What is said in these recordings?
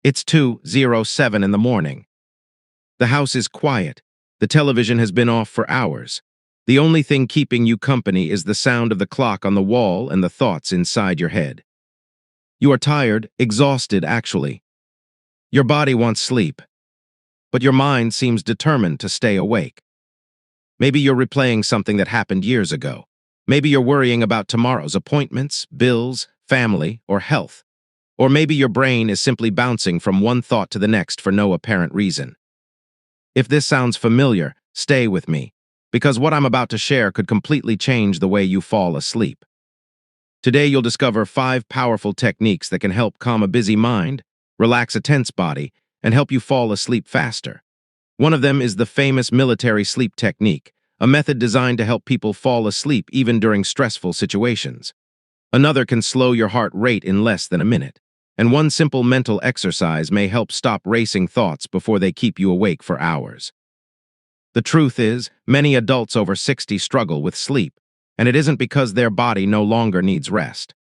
It's 2:07 in the morning. The house is quiet. The television has been off for hours. The only thing keeping you company is the sound of the clock on the wall and the thoughts inside your head. You are tired, exhausted actually. Your body wants sleep, but your mind seems determined to stay awake. Maybe you're replaying something that happened years ago. Maybe you're worrying about tomorrow's appointments, bills, family, or health. Or maybe your brain is simply bouncing from one thought to the next for no apparent reason. If this sounds familiar, stay with me, because what I'm about to share could completely change the way you fall asleep. Today you'll discover 5 powerful techniques that can help calm a busy mind, relax a tense body, and help you fall asleep faster. One of them is the famous military sleep technique, a method designed to help people fall asleep even during stressful situations. Another can slow your heart rate in less than a minute. And one simple mental exercise may help stop racing thoughts before they keep you awake for hours. The truth is, many adults over 60 struggle with sleep, and it isn't because their body no longer needs rest.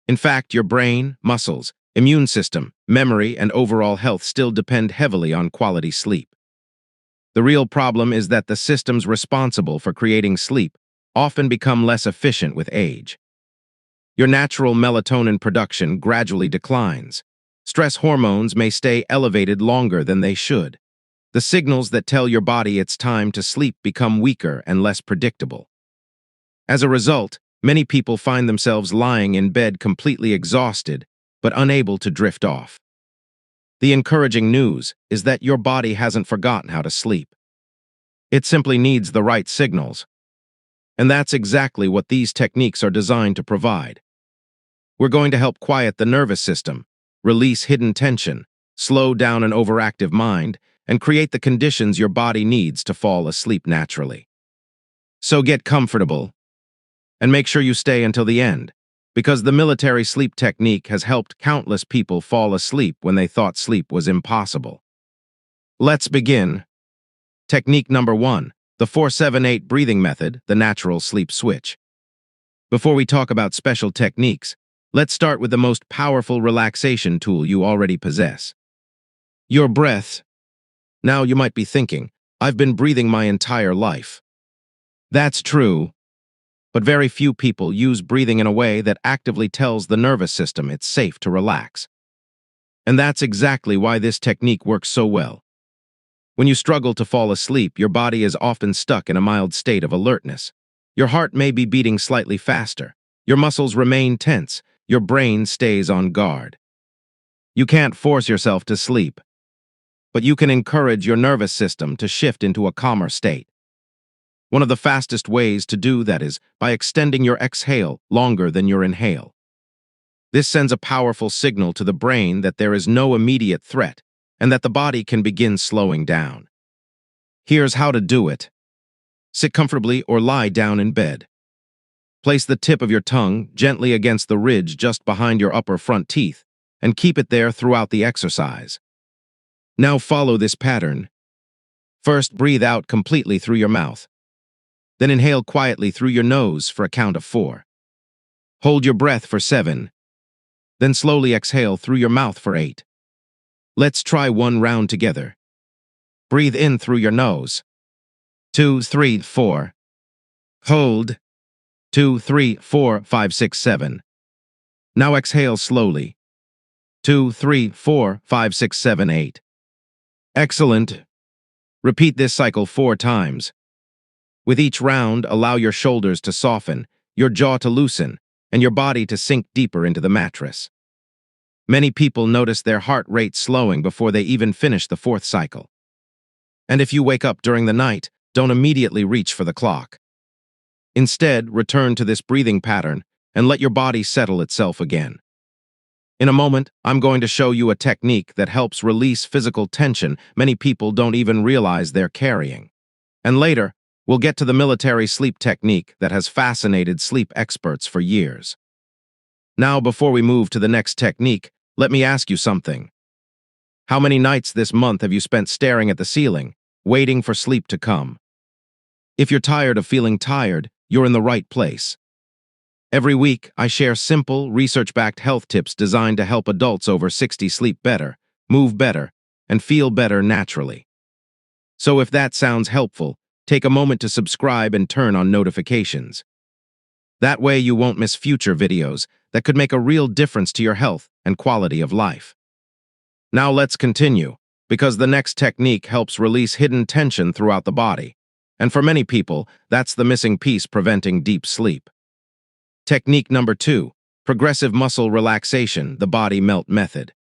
In fact, your brain, muscles, immune system, memory, and overall health still depend heavily on quality sleep. The real problem is that the systems responsible for creating sleep often become less efficient with age. Your natural melatonin production gradually declines. Stress hormones may stay elevated longer than they should. The signals that tell your body it's time to sleep become weaker and less predictable. As a result, many people find themselves lying in bed completely exhausted, but unable to drift off. The encouraging news is that your body hasn't forgotten how to sleep. It simply needs the right signals. And that's exactly what these techniques are designed to provide. We're going to help quiet the nervous system, release hidden tension, slow down an overactive mind, and create the conditions your body needs to fall asleep naturally. So get comfortable, and make sure you stay until the end, because the military sleep technique has helped countless people fall asleep when they thought sleep was impossible. Let's begin. Technique number 1, the 4-7-8 breathing method, the natural sleep switch. Before we talk about special techniques, let's start with the most powerful relaxation tool you already possess. Your breath. Now you might be thinking, I've been breathing my entire life. That's true, but very few people use breathing in a way that actively tells the nervous system it's safe to relax. And that's exactly why this technique works so well. When you struggle to fall asleep, your body is often stuck in a mild state of alertness. Your heart may be beating slightly faster. Your muscles remain tense. Your brain stays on guard. You can't force yourself to sleep, but you can encourage your nervous system to shift into a calmer state. One of the fastest ways to do that is by extending your exhale longer than your inhale. This sends a powerful signal to the brain that there is no immediate threat and that the body can begin slowing down. Here's how to do it. Sit comfortably or lie down in bed. Place the tip of your tongue gently against the ridge just behind your upper front teeth and keep it there throughout the exercise. Now follow this pattern. First, breathe out completely through your mouth. Then inhale quietly through your nose for a count of 4. Hold your breath for 7. Then slowly exhale through your mouth for 8. Let's try one round together. Breathe in through your nose. 2, 3, 4. Hold. 2, 3, 4, 5, 6, 7. Now exhale slowly. 2, 3, 4, 5, 6, 7, 8. Excellent. Repeat this cycle 4 times. With each round, allow your shoulders to soften, your jaw to loosen, and your body to sink deeper into the mattress. Many people notice their heart rate slowing before they even finish the 4th cycle. And if you wake up during the night, don't immediately reach for the clock. Instead, return to this breathing pattern and let your body settle itself again. In a moment, I'm going to show you a technique that helps release physical tension many people don't even realize they're carrying. And later, we'll get to the military sleep technique that has fascinated sleep experts for years. Now, before we move to the next technique, let me ask you something. How many nights this month have you spent staring at the ceiling, waiting for sleep to come? If you're tired of feeling tired, you're in the right place. Every week, I share simple, research-backed health tips designed to help adults over 60 sleep better, move better, and feel better naturally. So if that sounds helpful, take a moment to subscribe and turn on notifications. That way you won't miss future videos that could make a real difference to your health and quality of life. Now let's continue, because the next technique helps release hidden tension throughout the body. And for many people, that's the missing piece preventing deep sleep. Technique number 2, progressive muscle relaxation, the body melt method.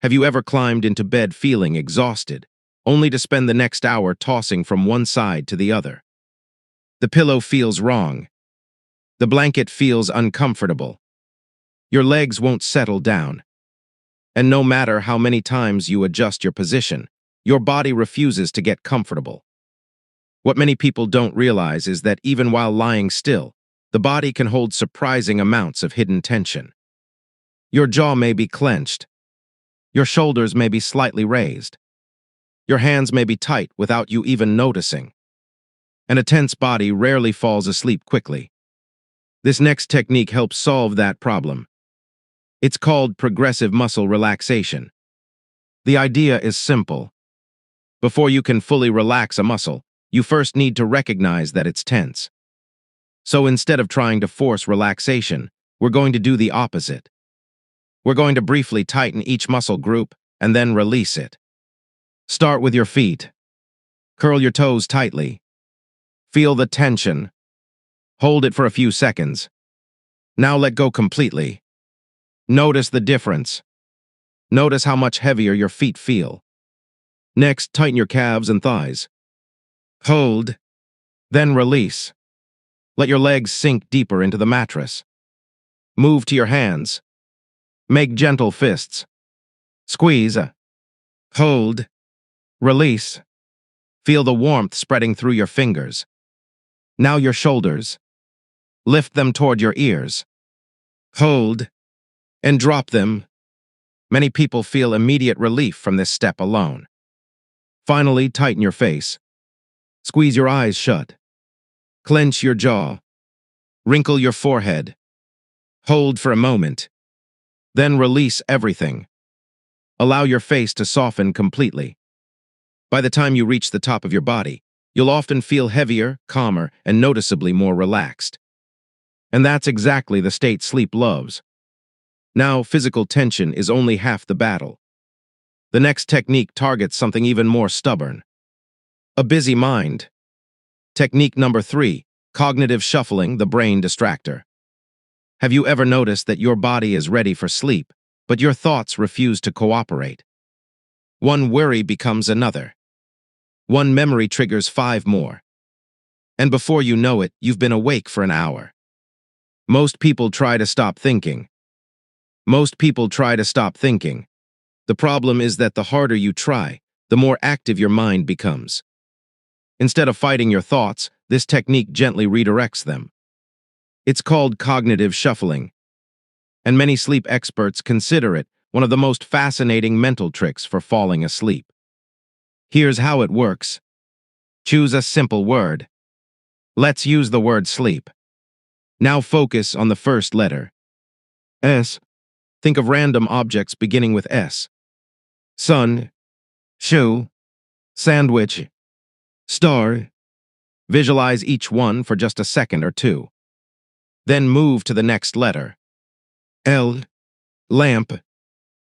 Have you ever climbed into bed feeling exhausted, only to spend the next hour tossing from one side to the other? The pillow feels wrong. The blanket feels uncomfortable. Your legs won't settle down. And no matter how many times you adjust your position, your body refuses to get comfortable. What many people don't realize is that even while lying still, the body can hold surprising amounts of hidden tension. Your jaw may be clenched. Your shoulders may be slightly raised. Your hands may be tight without you even noticing. And a tense body rarely falls asleep quickly. This next technique helps solve that problem. It's called progressive muscle relaxation. The idea is simple. Before you can fully relax a muscle, you first need to recognize that it's tense. So instead of trying to force relaxation, we're going to do the opposite. We're going to briefly tighten each muscle group and then release it. Start with your feet. Curl your toes tightly. Feel the tension. Hold it for a few seconds. Now let go completely. Notice the difference. Notice how much heavier your feet feel. Next, tighten your calves and thighs. Hold, then release. Let your legs sink deeper into the mattress. Move to your hands. Make gentle fists. Squeeze. Hold. Release. Feel the warmth spreading through your fingers. Now your shoulders. Lift them toward your ears. Hold. And drop them. Many people feel immediate relief from this step alone. Finally, tighten your face. Squeeze your eyes shut. Clench your jaw. Wrinkle your forehead. Hold for a moment. Then release everything. Allow your face to soften completely. By the time you reach the top of your body, you'll often feel heavier, calmer, and noticeably more relaxed. And that's exactly the state sleep loves. Now, physical tension is only half the battle. The next technique targets something even more stubborn. A busy mind. Technique number 3, cognitive shuffling, the brain distractor. Have you ever noticed that your body is ready for sleep, but your thoughts refuse to cooperate? One worry becomes another. One memory triggers 5 more. And before you know it, you've been awake for an hour. Most people try to stop thinking. The problem is that the harder you try, the more active your mind becomes. Instead of fighting your thoughts, this technique gently redirects them. It's called cognitive shuffling, and many sleep experts consider it one of the most fascinating mental tricks for falling asleep. Here's how it works. Choose a simple word. Let's use the word sleep. Now focus on the first letter. S. Think of random objects beginning with S. Sun, shoe, sandwich, star. Visualize each one for just a second or two. Then move to the next letter. L, lamp,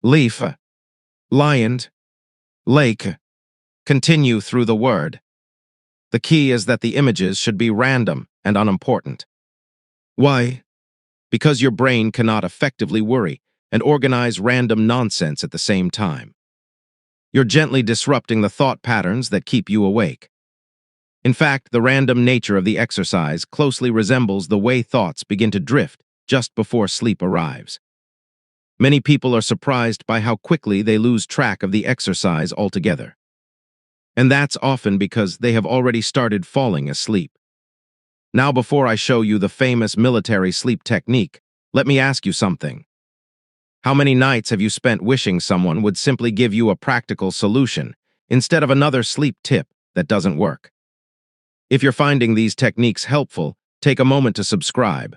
leaf, lion, lake. Continue through the word. The key is that the images should be random and unimportant. Why? Because your brain cannot effectively worry and organize random nonsense at the same time. You're gently disrupting the thought patterns that keep you awake. In fact, the random nature of the exercise closely resembles the way thoughts begin to drift just before sleep arrives. Many people are surprised by how quickly they lose track of the exercise altogether. And that's often because they have already started falling asleep. Now, before I show you the famous military sleep technique, let me ask you something. How many nights have you spent wishing someone would simply give you a practical solution instead of another sleep tip that doesn't work? If you're finding these techniques helpful, take a moment to subscribe.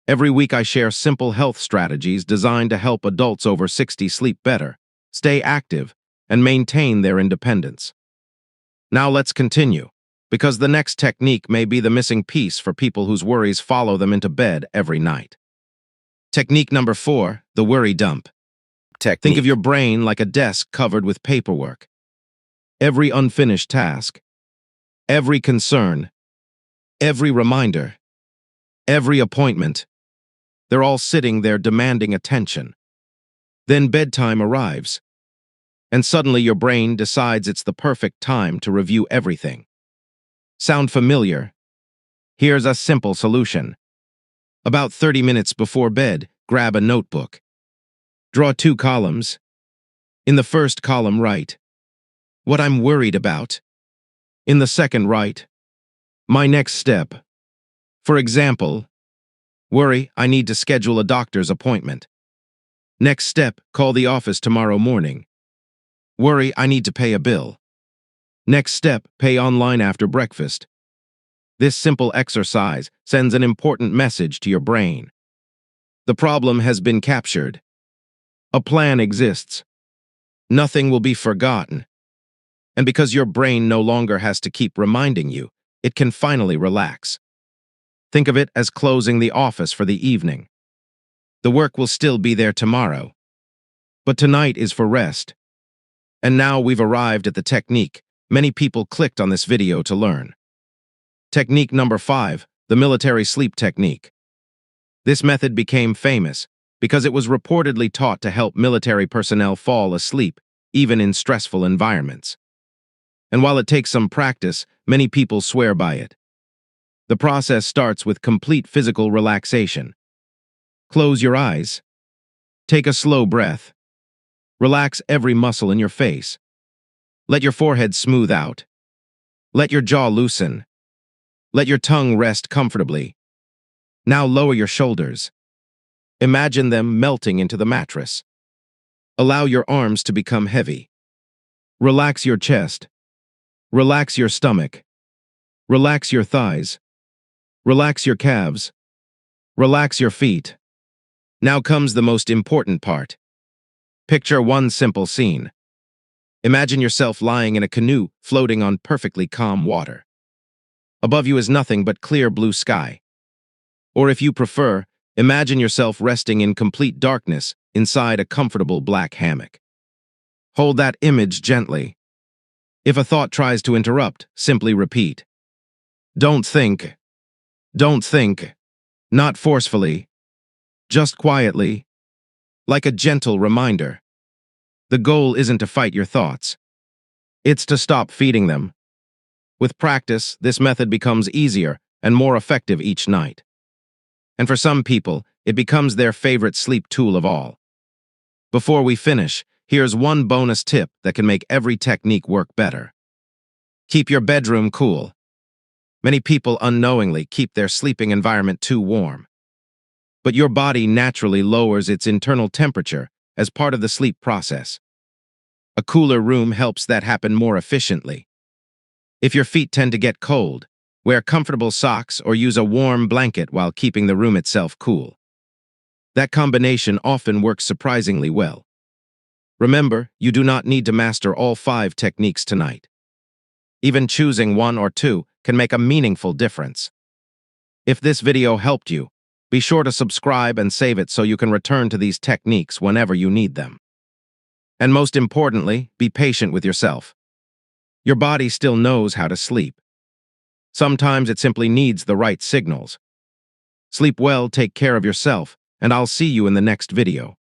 Every week I share simple health strategies designed to help adults over 60 sleep better, stay active, and maintain their independence. Now let's continue, because the next technique may be the missing piece for people whose worries follow them into bed every night. Technique number 4, the worry dump. Think of your brain like a desk covered with paperwork. Every unfinished task, every concern, every reminder, every appointment, they're all sitting there demanding attention. Then bedtime arrives, and suddenly your brain decides it's the perfect time to review everything. Sound familiar? Here's a simple solution. About 30 minutes before bed, grab a notebook. Draw 2 columns. In the first column, write, "What I'm worried about." In the second, write, "My next step." For example, worry, I need to schedule a doctor's appointment. Next step, call the office tomorrow morning. Worry, I need to pay a bill. Next step, pay online after breakfast. This simple exercise sends an important message to your brain. The problem has been captured. A plan exists. Nothing will be forgotten. And because your brain no longer has to keep reminding you, it can finally relax. Think of it as closing the office for the evening. The work will still be there tomorrow. But tonight is for rest. And now we've arrived at the technique many people clicked on this video to learn. Technique number 5, the military sleep technique. This method became famous because it was reportedly taught to help military personnel fall asleep, even in stressful environments. And while it takes some practice, many people swear by it. The process starts with complete physical relaxation. Close your eyes. Take a slow breath. Relax every muscle in your face. Let your forehead smooth out. Let your jaw loosen. Let your tongue rest comfortably. Now lower your shoulders. Imagine them melting into the mattress. Allow your arms to become heavy. Relax your chest. Relax your stomach. Relax your thighs. Relax your calves. Relax your feet. Now comes the most important part. Picture one simple scene. Imagine yourself lying in a canoe floating on perfectly calm water. Above you is nothing but clear blue sky. Or if you prefer, imagine yourself resting in complete darkness inside a comfortable black hammock. Hold that image gently. If a thought tries to interrupt, simply repeat. Don't think. Don't think. Not forcefully. Just quietly. Like a gentle reminder. The goal isn't to fight your thoughts. It's to stop feeding them. With practice, this method becomes easier and more effective each night. And for some people, it becomes their favorite sleep tool of all. Before we finish, here's one bonus tip that can make every technique work better. Keep your bedroom cool. Many people unknowingly keep their sleeping environment too warm. But your body naturally lowers its internal temperature as part of the sleep process. A cooler room helps that happen more efficiently. If your feet tend to get cold, wear comfortable socks or use a warm blanket while keeping the room itself cool. That combination often works surprisingly well. Remember, you do not need to master all 5 techniques tonight. Even choosing 1 or 2 can make a meaningful difference. If this video helped you, be sure to subscribe and save it so you can return to these techniques whenever you need them. And most importantly, be patient with yourself. Your body still knows how to sleep. Sometimes it simply needs the right signals. Sleep well, take care of yourself, and I'll see you in the next video.